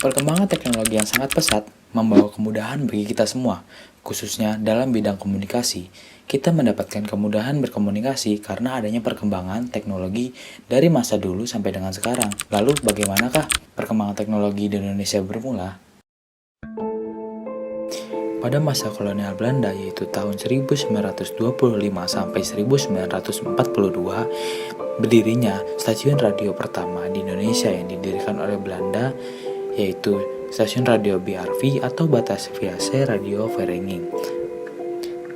Perkembangan teknologi yang sangat pesat membawa kemudahan bagi kita semua, khususnya dalam bidang komunikasi. Kita mendapatkan kemudahan berkomunikasi karena adanya perkembangan teknologi dari masa dulu sampai dengan sekarang. Lalu bagaimanakah perkembangan teknologi di Indonesia bermula? Pada masa kolonial Belanda yaitu tahun 1925 sampai 1942, berdirinya stasiun radio pertama di Indonesia yang didirikan oleh Belanda yaitu stasiun radio BRV atau Batavia Radio Vereniging.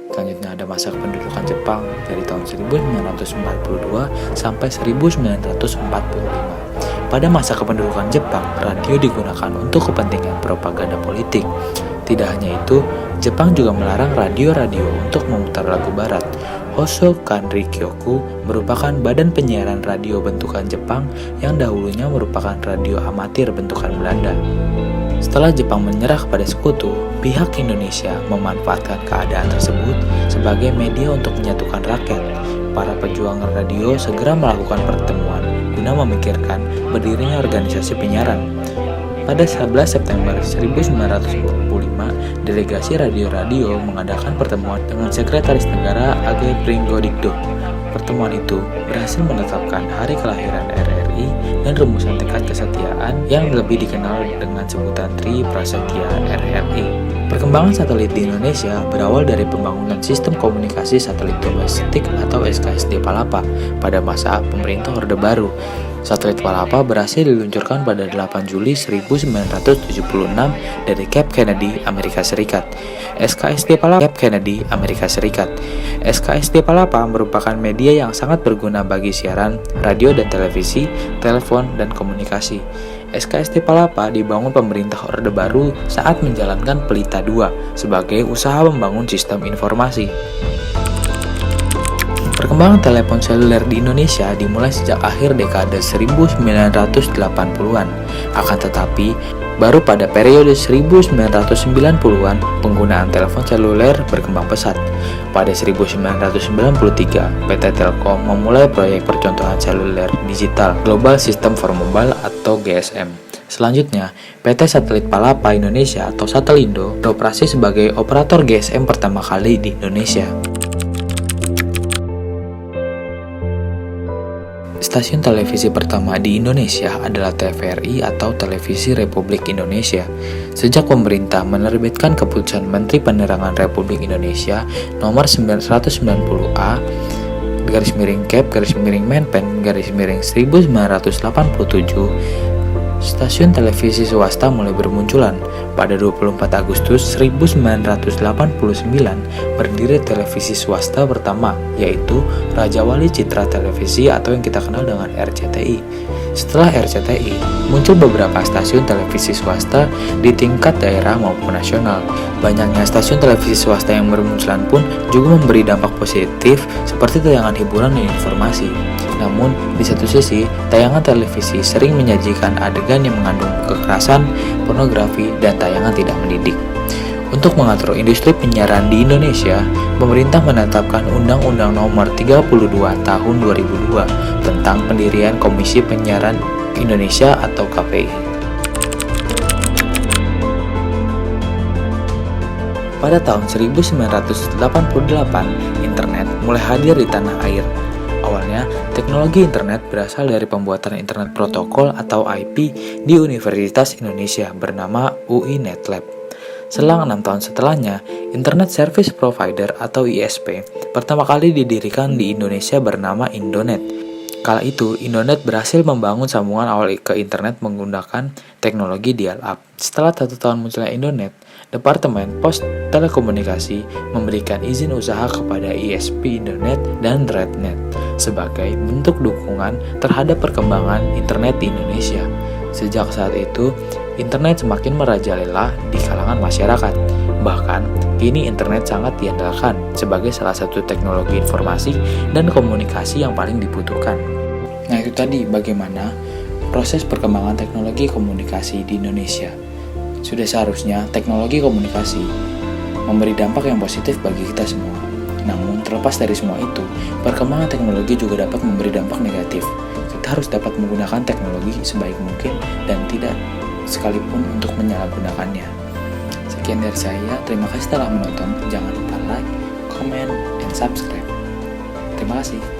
Selanjutnya ada masa kependudukan Jepang dari tahun 1942 sampai 1945. Pada masa kependudukan Jepang, radio digunakan untuk kepentingan propaganda politik. Tidak hanya itu, Jepang juga melarang radio-radio untuk memutar lagu barat. Hoso Kanri Kyoku merupakan badan penyiaran radio bentukan Jepang yang dahulunya merupakan radio amatir bentukan Belanda. Setelah Jepang menyerah kepada sekutu, pihak Indonesia memanfaatkan keadaan tersebut sebagai media untuk menyatukan rakyat. Para pejuang radio segera melakukan pertemuan guna memikirkan berdirinya organisasi penyiaran. Pada 11 September 1945, delegasi radio-radio mengadakan pertemuan dengan Sekretaris Negara A.G. Pringgodikdo. Pertemuan itu berhasil menetapkan hari kelahiran RRI dan rumusan tingkat kesetiaan yang lebih dikenal dengan sebutan Tri Prasetya RRI. Perkembangan satelit di Indonesia berawal dari pembangunan sistem komunikasi satelit domestik atau SKSD Palapa pada masa pemerintah Orde Baru. Satelit Palapa berhasil diluncurkan pada 8 Juli 1976 dari Cape Kennedy, Amerika Serikat. SKSD Palapa Cape Kennedy, Amerika Serikat. SKSD Palapa merupakan media yang sangat berguna bagi siaran, radio dan televisi, telepon, dan komunikasi. SKSD Palapa dibangun pemerintah Orde Baru saat menjalankan Pelita II sebagai usaha membangun sistem informasi. Perkembangan telepon seluler di Indonesia dimulai sejak akhir dekade 1980-an. Akan tetapi, baru pada periode 1990-an penggunaan telepon seluler berkembang pesat. Pada 1993, PT Telkom memulai proyek percontohan seluler digital Global System for Mobile atau GSM. Selanjutnya, PT Satelit Palapa Indonesia atau Satelindo beroperasi sebagai operator GSM pertama kali di Indonesia. Stasiun televisi pertama di Indonesia adalah TVRI atau Televisi Republik Indonesia. Sejak pemerintah menerbitkan Keputusan Menteri Penerangan Republik Indonesia Nomor 190A /Kep/Menpen /1987, stasiun televisi swasta mulai bermunculan. Pada 24 Agustus 1989, berdiri televisi swasta pertama, yaitu Raja Wali Citra Televisi atau yang kita kenal dengan RCTI. Setelah RCTI, muncul beberapa stasiun televisi swasta di tingkat daerah maupun nasional. Banyaknya stasiun televisi swasta yang bermunculan pun juga memberi dampak positif seperti tayangan hiburan dan informasi. Namun, di satu sisi, tayangan televisi sering menyajikan adegan yang mengandung kekerasan, pornografi, dan tayangan tidak mendidik. Untuk mengatur industri penyiaran di Indonesia, pemerintah menetapkan Undang-Undang Nomor 32 Tahun 2002 tentang pendirian Komisi Penyiaran Indonesia atau KPI. Pada tahun 1988, internet mulai hadir di tanah air. Awalnya, teknologi internet berasal dari pembuatan internet protokol atau IP di Universitas Indonesia bernama UI Netlab. Selang 6 tahun setelahnya, Internet Service Provider atau ISP pertama kali didirikan di Indonesia bernama Indonet. Kala itu, Indonet berhasil membangun sambungan awal ke internet menggunakan teknologi dial-up. Setelah 1 tahun munculnya Indonet, Departemen Pos Telekomunikasi memberikan izin usaha kepada ISP Indonet dan Rednet sebagai bentuk dukungan terhadap perkembangan internet di Indonesia. Sejak saat itu, internet semakin merajalela di kalangan masyarakat. Bahkan, kini internet sangat diandalkan sebagai salah satu teknologi informasi dan komunikasi yang paling dibutuhkan. Nah, itu tadi bagaimana proses perkembangan teknologi komunikasi di Indonesia. Sudah seharusnya teknologi komunikasi memberi dampak yang positif bagi kita semua. Namun, terlepas dari semua itu, perkembangan teknologi juga dapat memberi dampak negatif. Kita harus dapat menggunakan teknologi sebaik mungkin dan tidak sekalipun untuk menyalahgunakannya. Sekian dari saya, terima kasih telah menonton. Jangan lupa like, comment, and subscribe. Terima kasih.